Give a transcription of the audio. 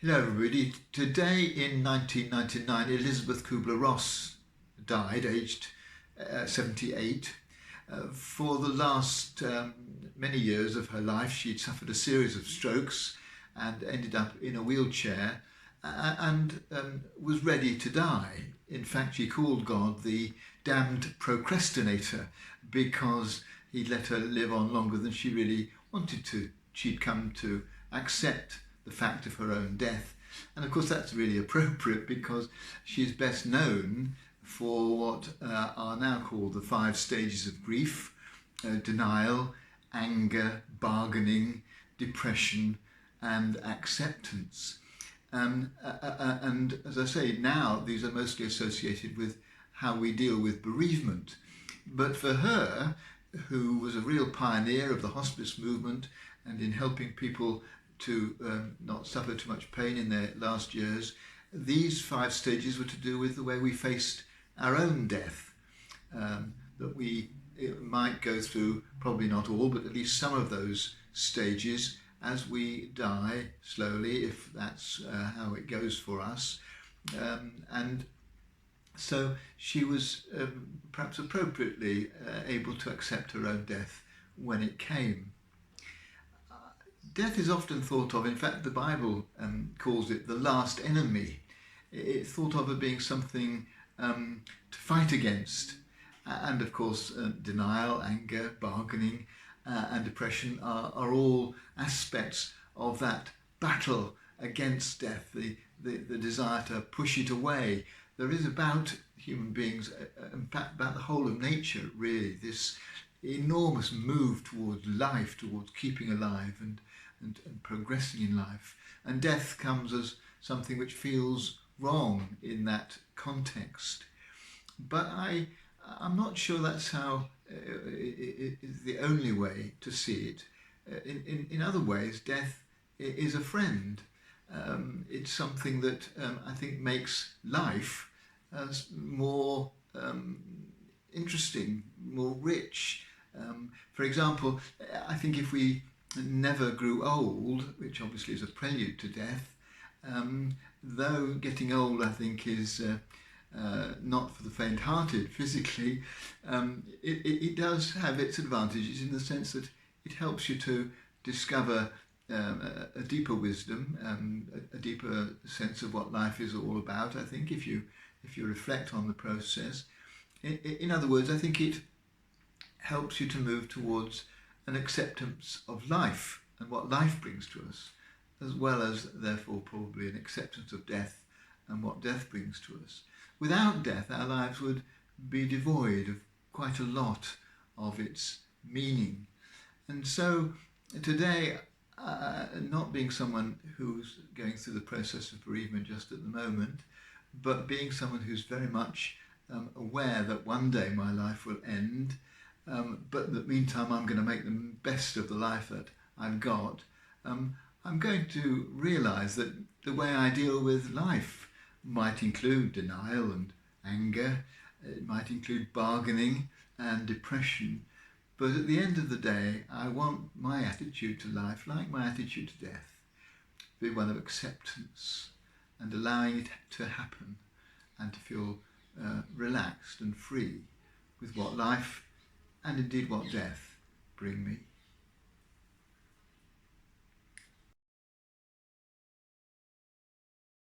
Hello, everybody. Today in 1999, Elizabeth Kubler-Ross died, aged 78. For the last many years of her life, she'd suffered a series of strokes and ended up in a wheelchair and was ready to die. In fact, she called God the damned procrastinator because he'd let her live on longer than she really wanted to. She'd come to accept the fact of her own death. And of course that's really appropriate because she's best known for what are now called the 5 stages of grief: denial, anger, bargaining, depression and acceptance. And as I say, now these are mostly associated with how we deal with bereavement. But for her, who was a real pioneer of the hospice movement and in helping people to not suffer too much pain in their last years, these 5 stages were to do with the way we faced our own death. That we might go through, probably not all, but at least some of those stages as we die slowly, if that's how it goes for us. And so she was perhaps appropriately able to accept her own death when it came. Death is often thought of, in fact the Bible calls it the last enemy. It's thought of as being something to fight against. And of course denial, anger, bargaining and depression are all aspects of that battle against death, the desire to push it away. There is about human beings, in fact about the whole of nature really, this enormous move towards life, towards keeping alive and progressing in life. And death comes as something which feels wrong in that context. But I'm not sure that's how it is the only way to see it. In other ways, death is a friend. It's something that I think makes life more interesting, more rich. For example, I think if we never grew old, which obviously is a prelude to death, though getting old I think is not for the faint-hearted physically, it does have its advantages in the sense that it helps you to discover a deeper wisdom, a deeper sense of what life is all about, I think, if you reflect on the process. In other words, I think it helps you to move towards an acceptance of life and what life brings to us, as well as therefore probably an acceptance of death and what death brings to us. Without death, our lives would be devoid of quite a lot of its meaning. And so today, not being someone who's going through the process of bereavement just at the moment, but being someone who's very much aware that one day my life will end, but in the meantime I'm going to make the best of the life that I've got, I'm going to realise that the way I deal with life might include denial and anger, it might include bargaining and depression, but at the end of the day I want my attitude to life, like my attitude to death, to be one of acceptance and allowing it to happen and to feel relaxed and free with what life and indeed what death bring me.